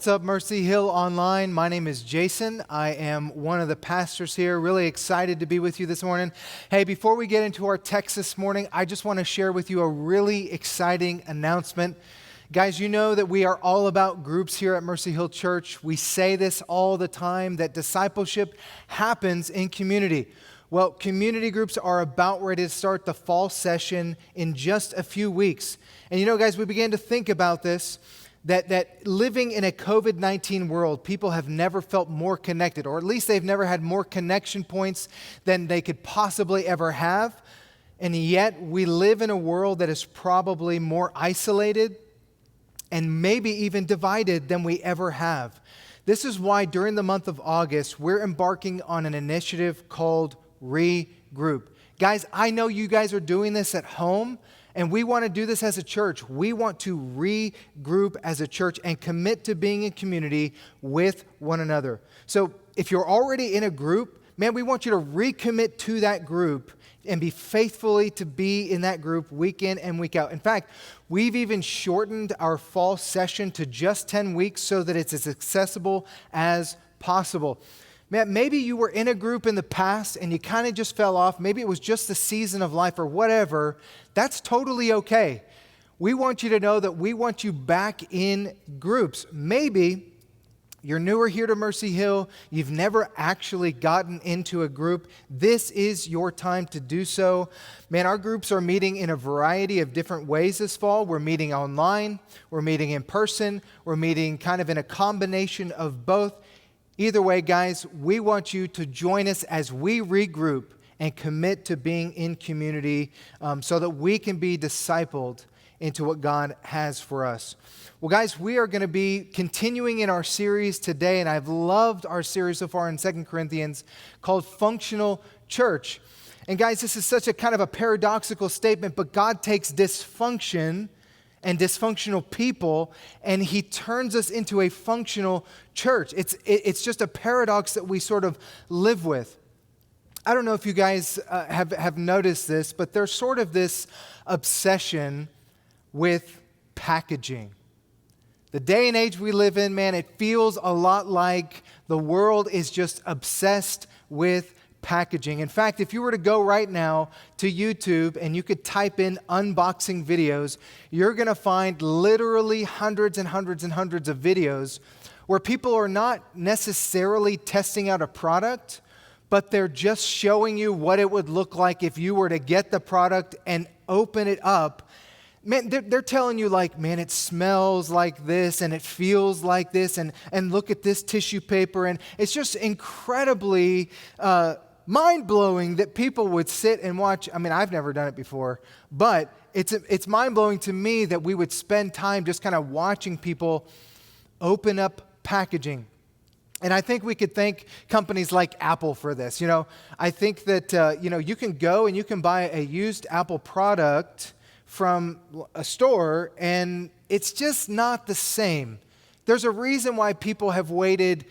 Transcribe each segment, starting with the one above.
What's up, Mercy Hill Online? My name is Jason. I am one of the pastors here. Really excited to be with you this morning. Hey, before we get into our text this morning, I just want to share with you a really exciting announcement. Guys, you know that we are all about groups here at Mercy Hill Church. We say this all the time, that discipleship happens in community. Well, community groups are about ready to start the fall session in just a few weeks. And you know, guys, we began to think about this, that living in a COVID-19 world, people have never felt more connected, or at least they've never had more connection points than they could possibly ever have. And yet we live in a world that is probably more isolated and maybe even divided than we ever have. This is why during the month of August, we're embarking on an initiative called Regroup. Guys, I know you guys are doing this at home, and we want to do this as a church. We want to regroup as a church and commit to being in community with one another. So if you're already in a group, man, we want you to recommit to that group and be faithfully to be in that group week in and week out. In fact, we've even shortened our fall session to just 10 weeks so that it's as accessible as possible. Man, maybe you were in a group in the past and you kind of just fell off. Maybe it was just the season of life or whatever. That's totally okay. We want you to know that we want you back in groups. Maybe you're newer here to Mercy Hill. You've never actually gotten into a group. This is your time to do so. Man, our groups are meeting in a variety of different ways this fall. We're meeting online. We're meeting in person. We're meeting kind of in a combination of both. Either way, guys, we want you to join us as we regroup and commit to being in community so that we can be discipled into what God has for us. Well, guys, we are going to be continuing in our series today, and I've loved our series so far in 2 Corinthians called Functional Church. And guys, this is such a kind of a paradoxical statement, but God takes dysfunction and dysfunctional people, and he turns us into a functional church. It's just a paradox that we sort of live with. I don't know if you guys have noticed this, but there's sort of this obsession with packaging. The day and age we live in, man, it feels a lot like the world is just obsessed with packaging. In fact, if you were to go right now to YouTube and you could type in unboxing videos, you're going to find literally hundreds and hundreds and hundreds of videos where people are not necessarily testing out a product, but they're just showing you what it would look like if you were to get the product and open it up. Man, they're telling you like, man, it smells like this and it feels like this and look at this tissue paper. And it's just incredibly mind-blowing that people would sit and watch. I mean, I've never done it before, but it's mind-blowing to me that we would spend time just kind of watching people open up packaging. And I think we could thank companies like Apple for this. You know, I think that, you can go and you can buy a used Apple product from a store, and it's just not the same. There's a reason why people have waited,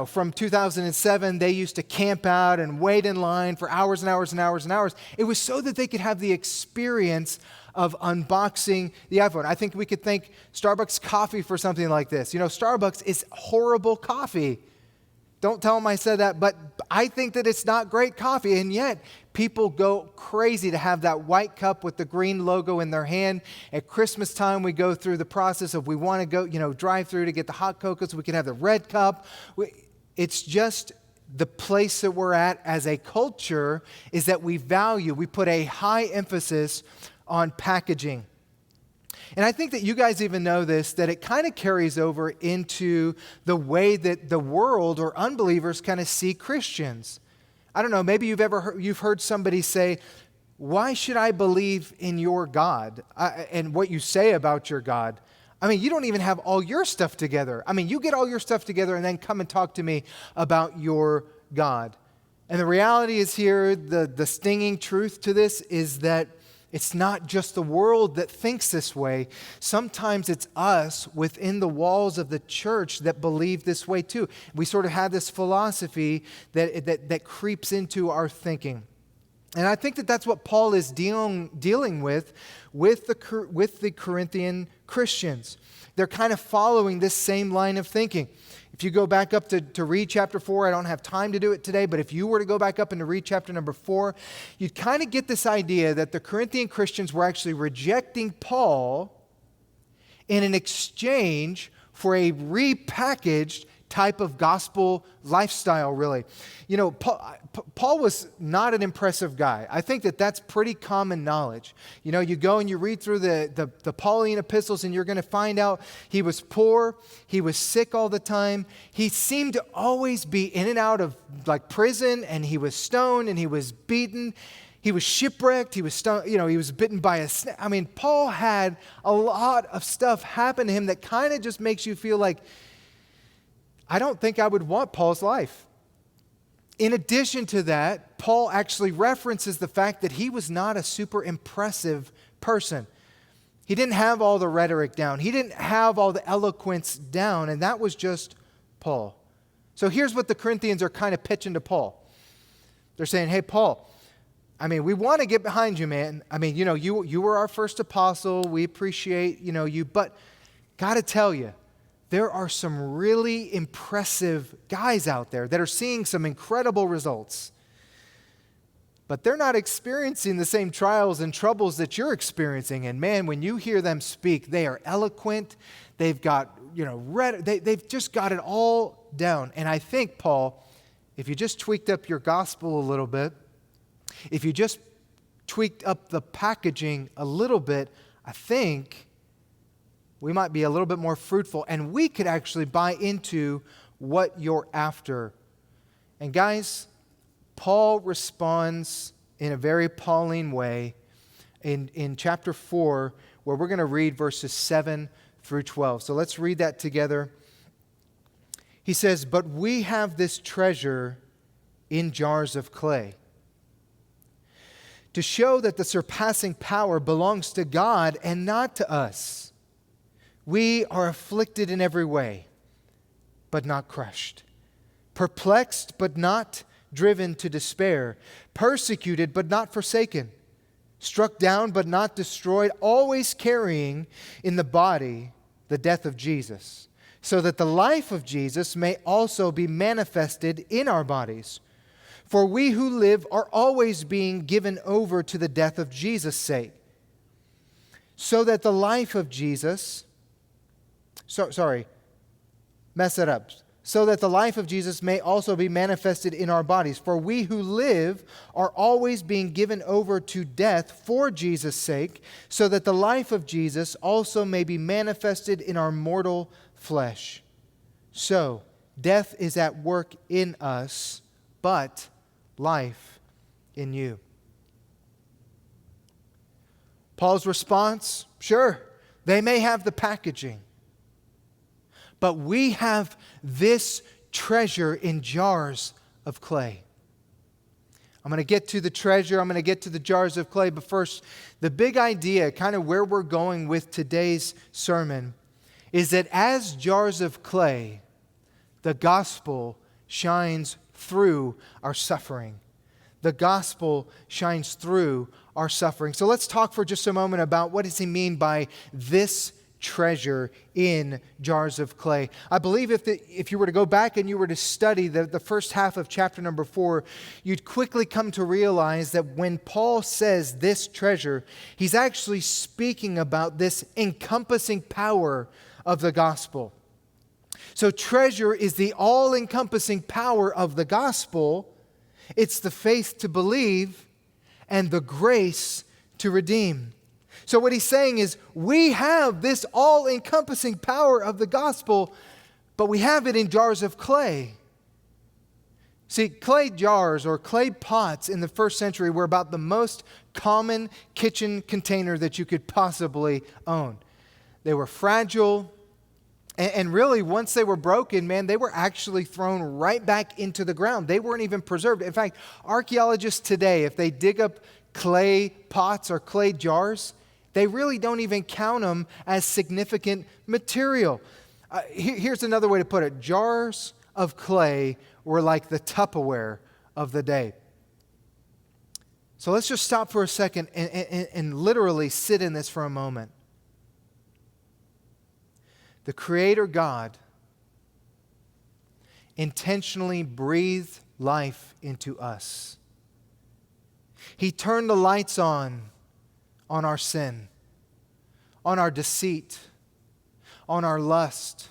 from 2007, they used to camp out and wait in line for hours and hours and hours and hours. It was so that they could have the experience of unboxing the iPhone. I think we could thank Starbucks coffee for something like this. Starbucks is horrible coffee. Don't tell them I said that, but I think that it's not great coffee, and yet people go crazy to have that white cup with the green logo in their hand. At Christmas time, we go through the process of we want to go, drive through to get the hot cocoa so we can have the red cup. It's just the place that we're at as a culture is that we put a high emphasis on packaging. And I think that you guys even know this, that it kind of carries over into the way that the world or unbelievers kind of see Christians. I don't know, maybe you've heard somebody say, why should I believe in your God and what you say about your God? I mean, you don't even have all your stuff together. I mean, you get all your stuff together and then come and talk to me about your God. And the reality is here, the stinging truth to this is that it's not just the world that thinks this way. Sometimes it's us within the walls of the church that believe this way too. We sort of have this philosophy that creeps into our thinking. And I think that that's what Paul is dealing with the Corinthian Christians. They're kind of following this same line of thinking. If you go back up to read chapter 4, I don't have time to do it today, but if you were to go back up and to read chapter number 4, you'd kind of get this idea that the Corinthian Christians were actually rejecting Paul in an exchange for a repackaged type of gospel lifestyle, really. You know, Paul was not an impressive guy. I think that that's pretty common knowledge. You know, you go and you read through the Pauline epistles and you're going to find out he was poor, he was sick all the time, he seemed to always be in and out of like prison, and he was stoned and he was beaten. He was shipwrecked, he was stoned, he was bitten by a snake. I mean, Paul had a lot of stuff happen to him that kind of just makes you feel like, I don't think I would want Paul's life. In addition to that, Paul actually references the fact that he was not a super impressive person. He didn't have all the rhetoric down. He didn't have all the eloquence down, and that was just Paul. So here's what the Corinthians are kind of pitching to Paul. They're saying, hey, Paul, I mean, we want to get behind you, man. I mean, you were our first apostle. We appreciate, you, but got to tell you, there are some really impressive guys out there that are seeing some incredible results. But they're not experiencing the same trials and troubles that you're experiencing. And man, when you hear them speak, they are eloquent. They've got, they've just got it all down. And I think, Paul, if you just tweaked up your gospel a little bit, if you just tweaked up the packaging a little bit, I think we might be a little bit more fruitful, and we could actually buy into what you're after. And guys, Paul responds in a very Pauline way in chapter 4, where we're going to read verses 7 through 12. So let's read that together. He says, "But we have this treasure in jars of clay, to show that the surpassing power belongs to God and not to us. We are afflicted in every way, but not crushed. Perplexed, but not driven to despair. Persecuted, but not forsaken. Struck down, but not destroyed. Always carrying in the body the death of Jesus, so that the life of Jesus may also be manifested in our bodies. For we who live are always being given over to the death of Jesus' sake, so that the life of Jesus... So that the life of Jesus may also be manifested in our bodies. For we who live are always being given over to death for Jesus' sake, so that the life of Jesus also may be manifested in our mortal flesh. So, death is at work in us, but life in you." Paul's response, sure, they may have the packaging, but we have this treasure in jars of clay. I'm going to get to the treasure. I'm going to get to the jars of clay. But first, the big idea, kind of where we're going with today's sermon, is that as jars of clay, the gospel shines through our suffering. The gospel shines through our suffering. So let's talk for just a moment about what does he mean by this treasure in jars of clay. I believe if you were to go back and you were to study the first half of chapter number 4, you'd quickly come to realize that when Paul says this treasure, he's actually speaking about this encompassing power of the gospel. So treasure is the all-encompassing power of the gospel. It's the faith to believe and the grace to redeem. So what he's saying is, we have this all-encompassing power of the gospel, but we have it in jars of clay. See, clay jars or clay pots in the first century were about the most common kitchen container that you could possibly own. They were fragile, and really, once they were broken, man, they were actually thrown right back into the ground. They weren't even preserved. In fact, archaeologists today, if they dig up clay pots or clay jars, they really don't even count them as significant material. Here's another way to put it. Jars of clay were like the Tupperware of the day. So let's just stop for a second and literally sit in this for a moment. The Creator God intentionally breathed life into us. He turned the lights on our sin, on our deceit, on our lust,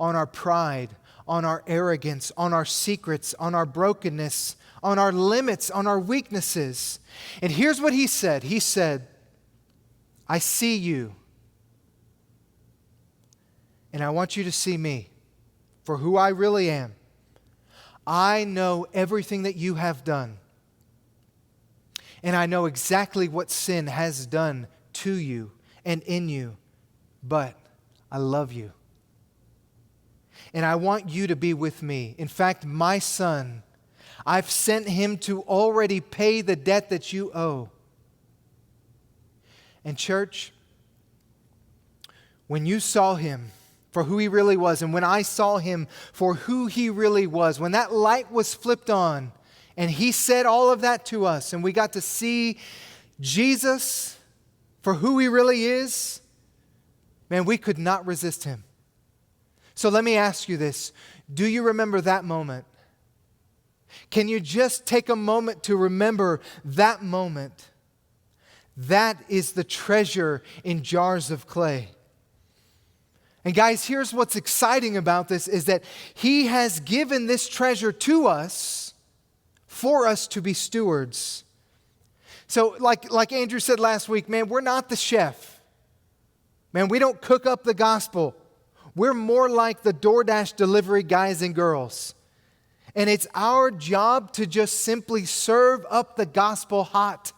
on our pride, on our arrogance, on our secrets, on our brokenness, on our limits, on our weaknesses. And here's what He said. He said, I see you, and I want you to see me for who I really am. I know everything that you have done, and I know exactly what sin has done to you and in you, but I love you. And I want you to be with me. In fact, my Son, I've sent Him to already pay the debt that you owe. And church, when you saw Him for who He really was, and when I saw Him for who He really was, when that light was flipped on, and He said all of that to us, and we got to see Jesus for who He really is, man, we could not resist Him. So let me ask you this. Do you remember that moment? Can you just take a moment to remember that moment? That is the treasure in jars of clay. And guys, here's what's exciting about this is that He has given this treasure to us for us to be stewards. So like Andrew said last week, man, we're not the chef. Man, we don't cook up the gospel. We're more like the DoorDash delivery guys and girls. And it's our job to just simply serve up the gospel hot.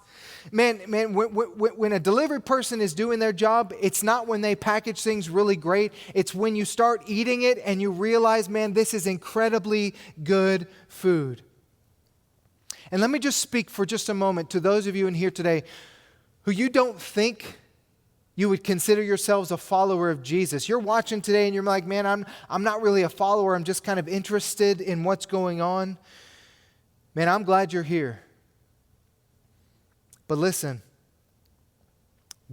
Man, when a delivery person is doing their job, it's not when they package things really great. It's when you start eating it and you realize, man, this is incredibly good food. And let me just speak for just a moment to those of you in here today who you don't think you would consider yourselves a follower of Jesus. You're watching today and you're like, man, I'm not really a follower. I'm just kind of interested in what's going on. Man, I'm glad you're here. But listen,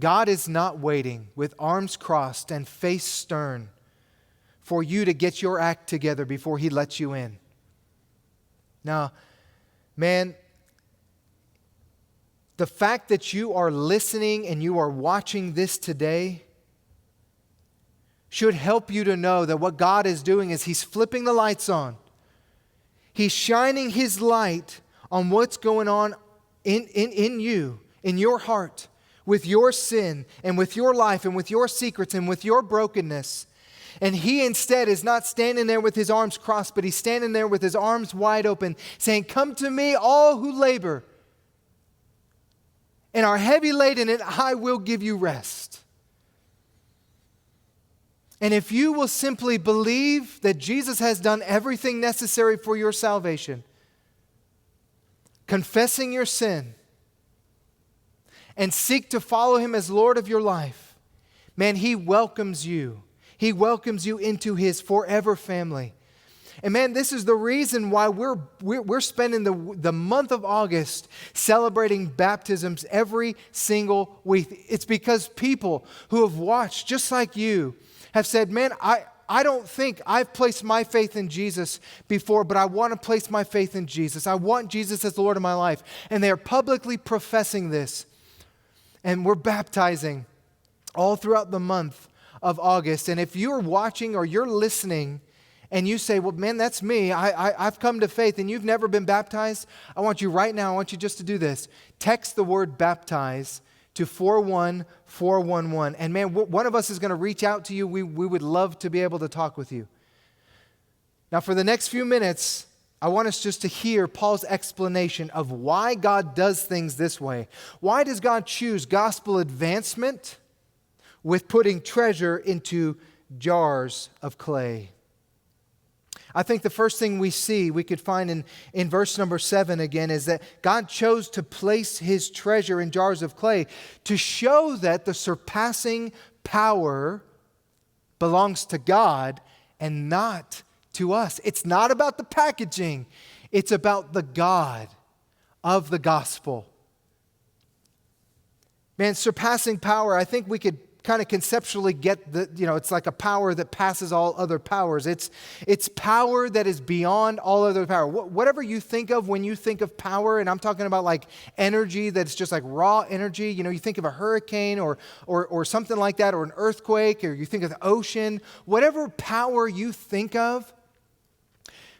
God is not waiting with arms crossed and face stern for you to get your act together before He lets you in. Now, man, the fact that you are listening and you are watching this today should help you to know that what God is doing is He's flipping the lights on. He's shining His light on what's going on in you, in your heart, with your sin and with your life and with your secrets and with your brokenness. And He instead is not standing there with His arms crossed, but He's standing there with His arms wide open saying, come to me, all who labor and are heavy laden, and I will give you rest. And if you will simply believe that Jesus has done everything necessary for your salvation, confessing your sin, and seek to follow Him as Lord of your life, man, He welcomes you. He welcomes you into His forever family. And man, this is the reason why we're spending the month of August celebrating baptisms every single week. It's because people who have watched, just like you, have said, man, I don't think I've placed my faith in Jesus before, but I want to place my faith in Jesus. I want Jesus as the Lord of my life. And they are publicly professing this. And we're baptizing all throughout the month of August. And if you're watching or you're listening and you say, well, man, that's me. I've come to faith and you've never been baptized, I want you right now, I want you just to do this. Text the word baptize to 41411. And man, one of us is going to reach out to you. We would love to be able to talk with you. Now, for the next few minutes, I want us just to hear Paul's explanation of why God does things this way. Why does God choose gospel advancement with putting treasure into jars of clay? I think the first thing we could find in verse number 7 again is that God chose to place His treasure in jars of clay to show that the surpassing power belongs to God and not to us. It's not about the packaging. It's about the God of the gospel. Man, surpassing power, I think we could kind of conceptually get it's like a power that passes all other powers. It's power that is beyond all other power. Whatever you think of when you think of power, and I'm talking about like energy that's just like raw energy. You think of a hurricane or something like that, or an earthquake, or you think of the ocean. Whatever power you think of,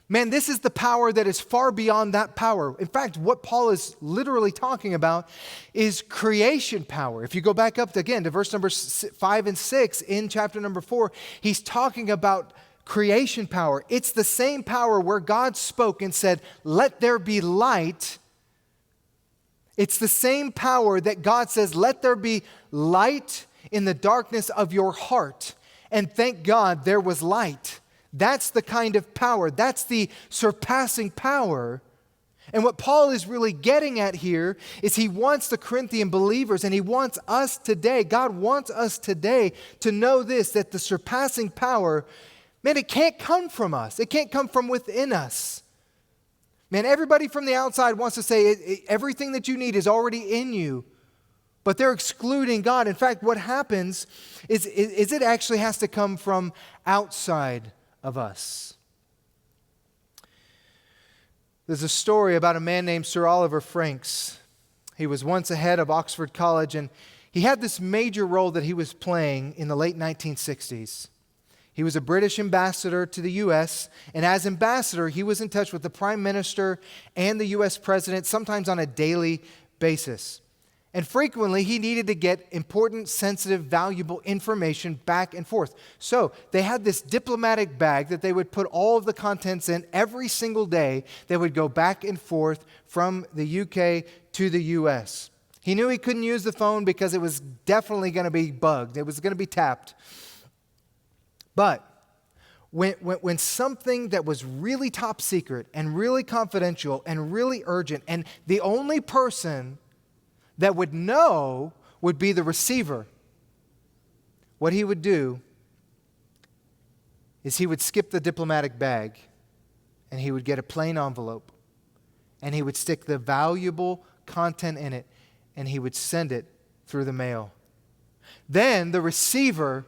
man, this is the power that is far beyond that power. In fact, what Paul is literally talking about is creation power. If you go back up again to verse number 5 and 6 in chapter number 4, he's talking about creation power. It's the same power where God spoke and said, "Let there be light." It's the same power that God says, "Let there be light in the darkness of your heart." And thank God there was light. That's the kind of power. That's the surpassing power. And what Paul is really getting at here is he wants the Corinthian believers, and he wants us today, God wants us today to know this, that the surpassing power, man, it can't come from us. It can't come from within us. Man, everybody from the outside wants to say everything that you need is already in you, but they're excluding God. In fact, what happens is it actually has to come from outside of us. There's a story about a man named Sir Oliver Franks. He was once a head of Oxford College, and he had this major role that he was playing in the late 1960s. He was a British ambassador to the U.S., and as ambassador, he was in touch with the Prime Minister and the U.S. President, sometimes on a daily basis. And frequently, he needed to get important, sensitive, valuable information back and forth. So they had this diplomatic bag that they would put all of the contents in every single day. They would go back and forth from the UK to the US. He knew he couldn't use the phone because it was definitely going to be bugged. It was going to be tapped. But when something that was really top secret and really confidential and really urgent, and the only person that would know would be the receiver, what he would do is he would skip the diplomatic bag and he would get a plain envelope and he would stick the valuable content in it and he would send it through the mail. Then the receiver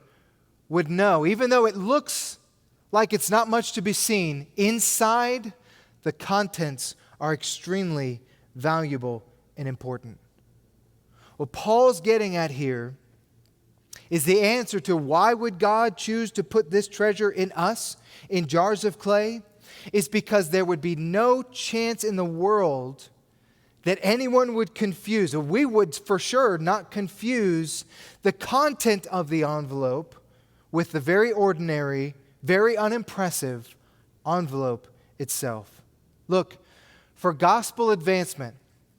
would know, even though it looks like it's not much to be seen, inside the contents are extremely valuable and important. What Paul's getting at here is the answer to why would God choose to put this treasure in us, in jars of clay, is because there would be no chance in the world that anyone would confuse, or we would for sure not confuse the content of the envelope with the very ordinary, very unimpressive envelope itself. Look, for gospel advancement,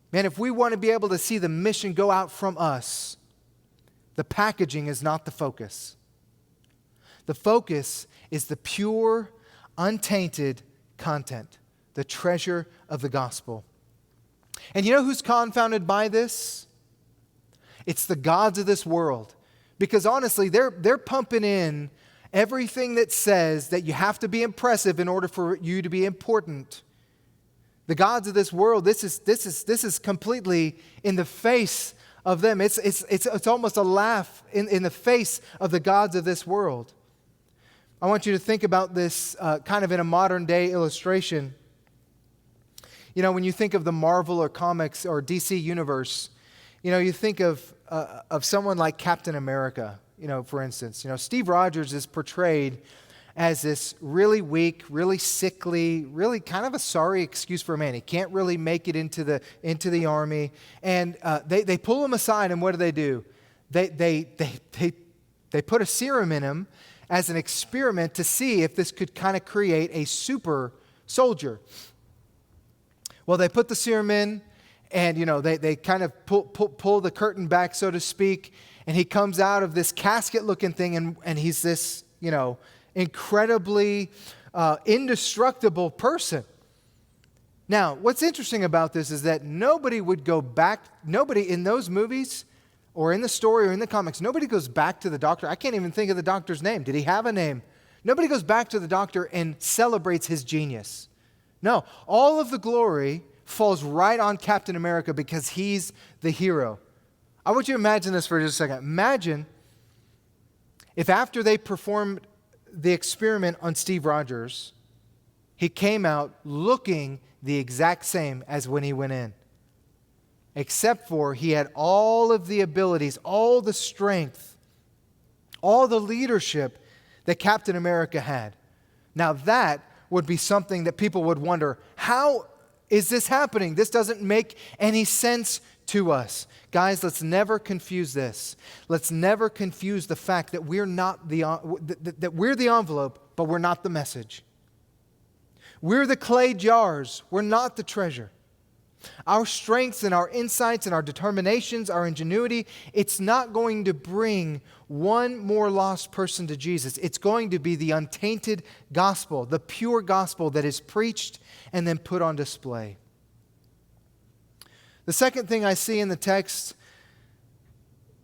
man, if we want to be able to see the mission go out from us, the packaging is not the focus. The focus is the pure, untainted content, the treasure of the gospel. And you know who's confounded by this? It's the gods of this world. Because honestly, they're pumping in everything that says that you have to be impressive in order for you to be important. The gods of this world, this is completely in the face of them. It's almost a laugh in the face of the gods of this world. I want you to think about this kind of in a modern day illustration. You know, when you think of the Marvel or comics or DC universe, you know, you think of someone like Captain America, you know, for instance. You know, Steve Rogers is portrayed as this really weak, really sickly, really kind of a sorry excuse for a man. He can't really make it into the army. And they pull him aside, and what do? They put a serum in him as an experiment to see if this could kind of create a super soldier. Well, they put the serum in, and you know they kind of pull the curtain back, so to speak, and he comes out of this casket-looking thing, and he's this, you know, incredibly indestructible person. Now, what's interesting about this is that nobody in those movies or in the story or in the comics, nobody goes back to the doctor. I can't even think of the doctor's name. Did he have a name? Nobody goes back to the doctor and celebrates his genius. No, all of the glory falls right on Captain America because he's the hero. I want you to imagine this for just a second. Imagine if after they performed the experiment on Steve Rogers, he came out looking the exact same as when he went in. Except for he had all of the abilities, all the strength, all the leadership that Captain America had. Now that would be something that people would wonder, how is this happening? This doesn't make any sense to us. Guys, let's never confuse this. Let's never confuse the fact that we're the envelope, but we're not the message. We're the clay jars. We're not the treasure. Our strengths and our insights and our determinations, our ingenuity, it's not going to bring one more lost person to Jesus. It's going to be the untainted gospel, the pure gospel that is preached and then put on display. The second thing I see in the text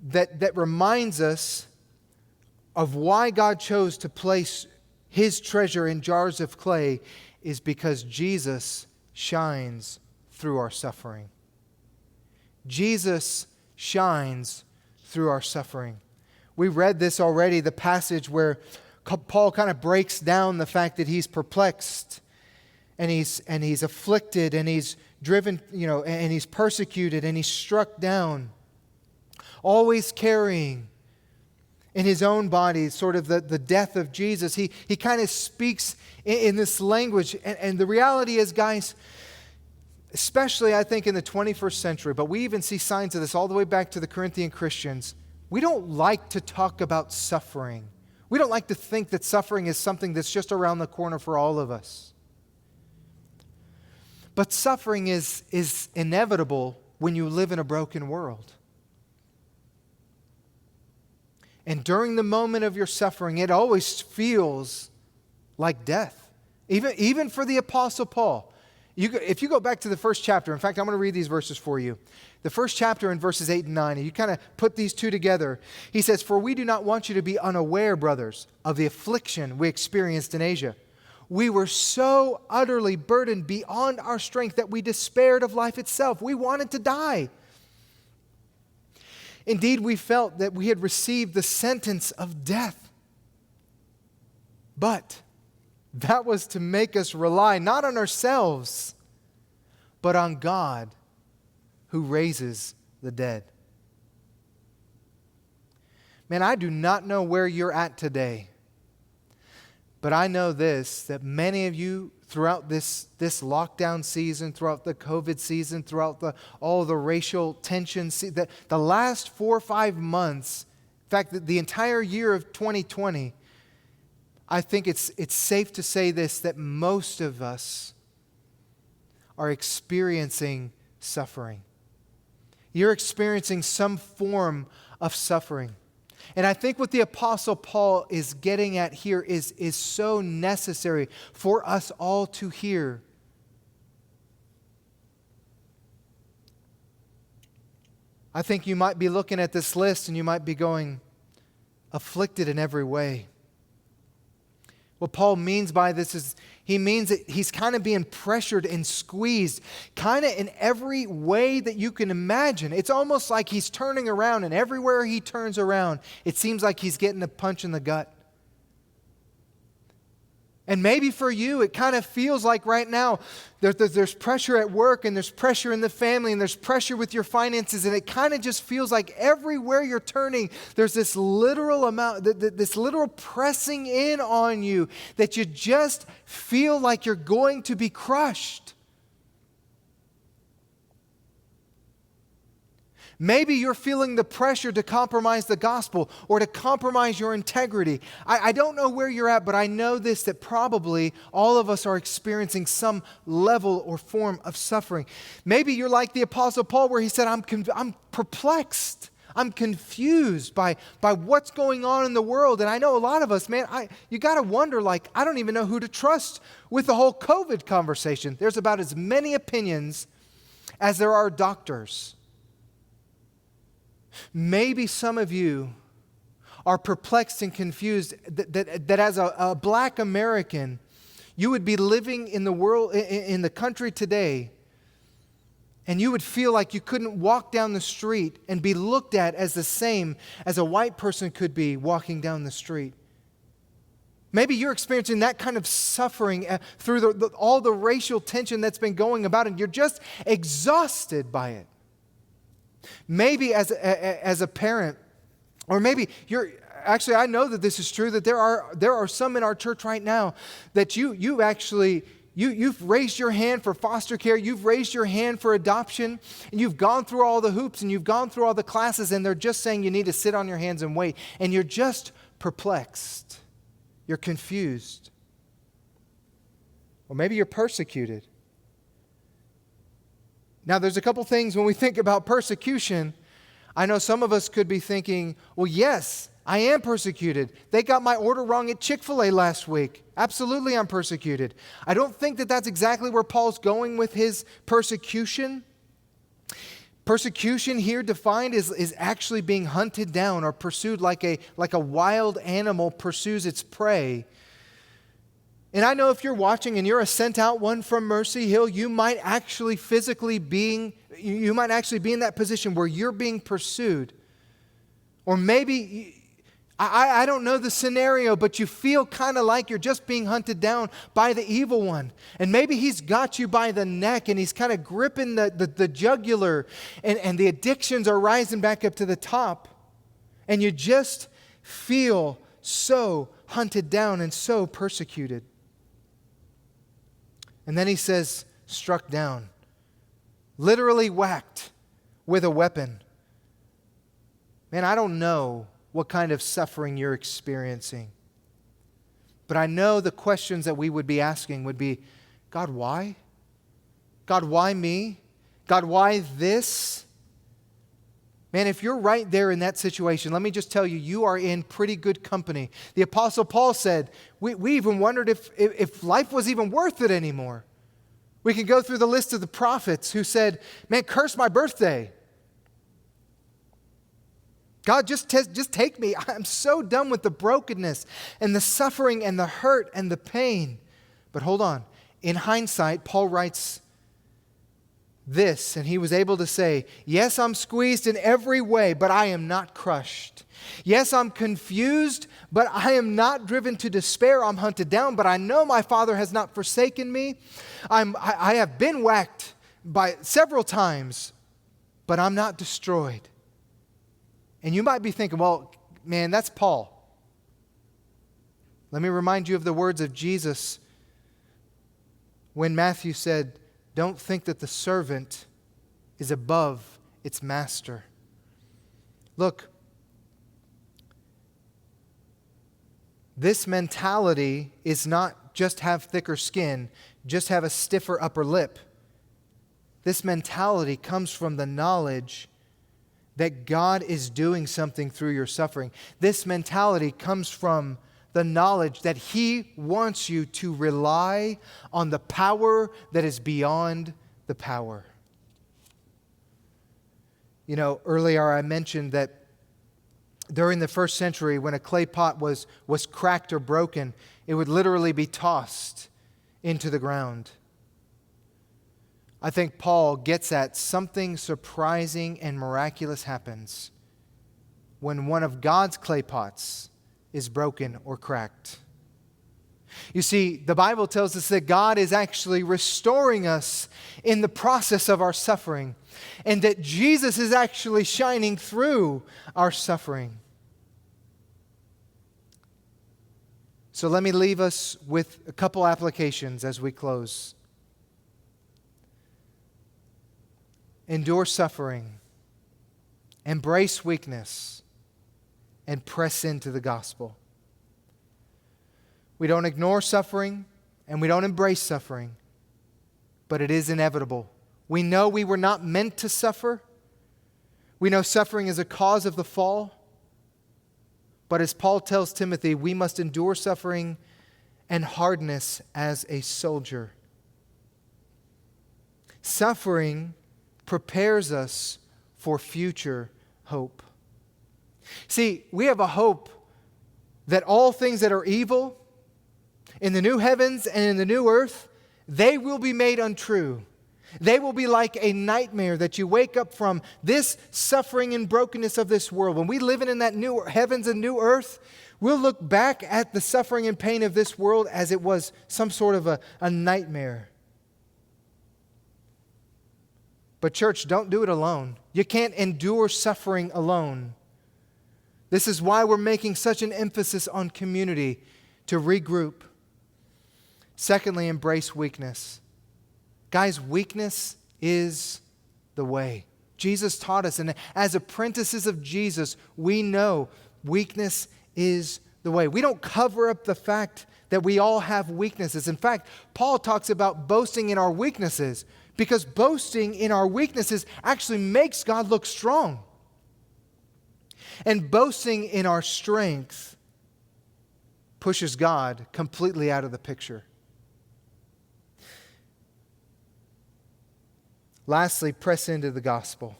that reminds us of why God chose to place His treasure in jars of clay is because Jesus shines through our suffering. Jesus shines through our suffering. We read this already, the passage where Paul kind of breaks down the fact that he's perplexed and he's afflicted and he's driven, and he's persecuted and he's struck down, always carrying in his own body sort of the death of Jesus. He kind of speaks in this language. And the reality is, guys, especially I think in the 21st century, but we even see signs of this all the way back to the Corinthian Christians, we don't like to talk about suffering. We don't like to think that suffering is something that's just around the corner for all of us. But suffering is inevitable when you live in a broken world. And during the moment of your suffering, it always feels like death. Even for the Apostle Paul. If you go back to the first chapter, in fact, I'm going to read these verses for you. The first chapter in verses 8 and 9, and you kind of put these two together. He says, "For we do not want you to be unaware, brothers, of the affliction we experienced in Asia. We were so utterly burdened beyond our strength that we despaired of life itself. We wanted to die. Indeed, we felt that we had received the sentence of death. But that was to make us rely not on ourselves, but on God who raises the dead." Man, I do not know where you're at today, but I know this, that many of you throughout this lockdown season, throughout the COVID season, throughout all the racial tensions, the last 4 or 5 months, in fact, the entire year of 2020, I think it's safe to say this, that most of us are experiencing suffering. You're experiencing some form of suffering. And I think what the Apostle Paul is getting at here is so necessary for us all to hear. I think you might be looking at this list and you might be going, afflicted in every way. What Paul means by this is he means that he's kind of being pressured and squeezed kind of in every way that you can imagine. It's almost like he's turning around, and everywhere he turns around, it seems like he's getting a punch in the gut. And maybe for you, it kind of feels like right now there's pressure at work, and there's pressure in the family, and there's pressure with your finances, and it kind of just feels like everywhere you're turning, there's this literal pressing in on you that you just feel like you're going to be crushed. Maybe you're feeling the pressure to compromise the gospel or to compromise your integrity. I don't know where you're at, but I know this, that probably all of us are experiencing some level or form of suffering. Maybe you're like the Apostle Paul, where he said, I'm perplexed. I'm confused by what's going on in the world. And I know a lot of us, man, you got to wonder, I don't even know who to trust with the whole COVID conversation. There's about as many opinions as there are doctors. Maybe some of you are perplexed and confused that as a black American, you would be living in the world, in the country today, And you would feel like you couldn't walk down the street and be looked at as the same as a white person could be walking down the street. Maybe you're experiencing that kind of suffering through all the racial tension that's been going about, and you're just exhausted by it. Maybe as a parent, or maybe actually I know that this is true, that there are some in our church right now that you've raised your hand for foster care, you've raised your hand for adoption, and you've gone through all the hoops and you've gone through all the classes, and they're just saying you need to sit on your hands and wait, and you're just perplexed. You're confused. Or maybe you're persecuted. Now, there's a couple things when we think about persecution. I know some of us could be thinking, well, yes, I am persecuted. They got my order wrong at Chick-fil-A last week. Absolutely, I'm persecuted. I don't think that that's exactly where Paul's going with his persecution. Persecution here defined is actually being hunted down or pursued like a wild animal pursues its prey. And I know if you're watching and you're a sent out one from Mercy Hill, you might actually be in that position where you're being pursued. Or maybe, I don't know the scenario, but you feel kind of like you're just being hunted down by the evil one. And maybe he's got you by the neck and he's kind of gripping the jugular, and the addictions are rising back up to the top. And you just feel so hunted down and so persecuted. And then he says, struck down, literally whacked with a weapon. Man, I don't know what kind of suffering you're experiencing, but I know the questions that we would be asking would be, God, why? God, why me? God, why this? Man, if you're right there in that situation, let me just tell you, you are in pretty good company. The Apostle Paul said, we even wondered if life was even worth it anymore. We can go through the list of the prophets who said, man, curse my birthday. God, just take me. I'm so done with the brokenness and the suffering and the hurt and the pain. But hold on. In hindsight, Paul writes this, and he was able to say, yes, I'm squeezed in every way, but I am not crushed. Yes, I'm confused, but I am not driven to despair. I'm hunted down, but I know my Father has not forsaken me. I have been whacked by several times, but I'm not destroyed. And you might be thinking, well, man, that's Paul. Let me remind you of the words of Jesus when Matthew said, don't think that the servant is above its master. Look, this mentality is not just have thicker skin, just have a stiffer upper lip. This mentality comes from the knowledge that God is doing something through your suffering. This mentality comes from the knowledge that He wants you to rely on the power that is beyond the power. You know, earlier I mentioned that during the first century, when a clay pot was cracked or broken, it would literally be tossed into the ground. I think Paul gets at something surprising and miraculous happens when one of God's clay pots is broken or cracked. You see, the Bible tells us that God is actually restoring us in the process of our suffering, and that Jesus is actually shining through our suffering. So let me leave us with a couple applications as we close. Endure suffering, embrace weakness, and press into the gospel. We don't ignore suffering and we don't embrace suffering, but it is inevitable. We know we were not meant to suffer. We know suffering is a cause of the fall. But as Paul tells Timothy, we must endure suffering and hardness as a soldier. Suffering prepares us for future hope. See, we have a hope that all things that are evil in the new heavens and in the new earth, they will be made untrue. They will be like a nightmare that you wake up from, this suffering and brokenness of this world. When we live in that new heavens and new earth, we'll look back at the suffering and pain of this world as it was some sort of a nightmare. But church, don't do it alone. You can't endure suffering alone. This is why we're making such an emphasis on community, to regroup. Secondly, embrace weakness. Guys, weakness is the way. Jesus taught us, and as apprentices of Jesus, we know weakness is the way. We don't cover up the fact that we all have weaknesses. In fact, Paul talks about boasting in our weaknesses, because boasting in our weaknesses actually makes God look strong. And boasting in our strength pushes God completely out of the picture. Lastly, press into the gospel.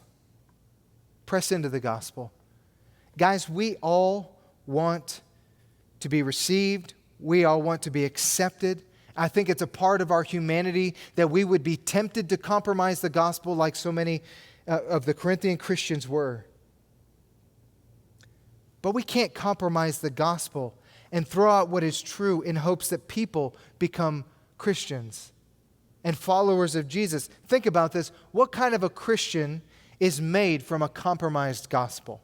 Press into the gospel. Guys, we all want to be received. We all want to be accepted. I think it's a part of our humanity that we would be tempted to compromise the gospel like so many of the Corinthian Christians were. But we can't compromise the gospel and throw out what is true in hopes that people become Christians and followers of Jesus. Think about this. What kind of a Christian is made from a compromised gospel?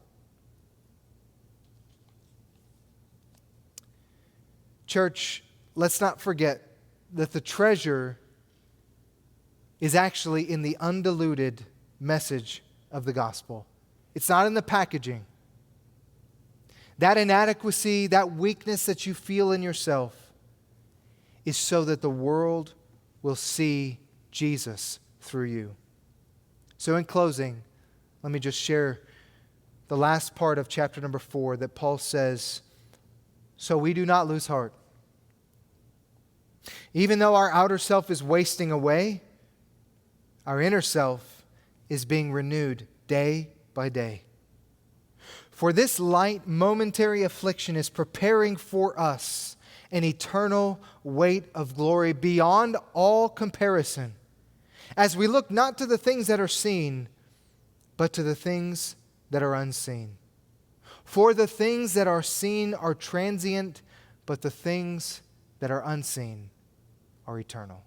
Church, let's not forget that the treasure is actually in the undiluted message of the gospel. It's not in the packaging. That inadequacy, that weakness that you feel in yourself is so that the world will see Jesus through you. So in closing, let me just share the last part of chapter number 4 that Paul says, so we do not lose heart. Even though our outer self is wasting away, our inner self is being renewed day by day. For this light momentary affliction is preparing for us an eternal weight of glory beyond all comparison, as we look not to the things that are seen, but to the things that are unseen. For the things that are seen are transient, but the things that are unseen are eternal.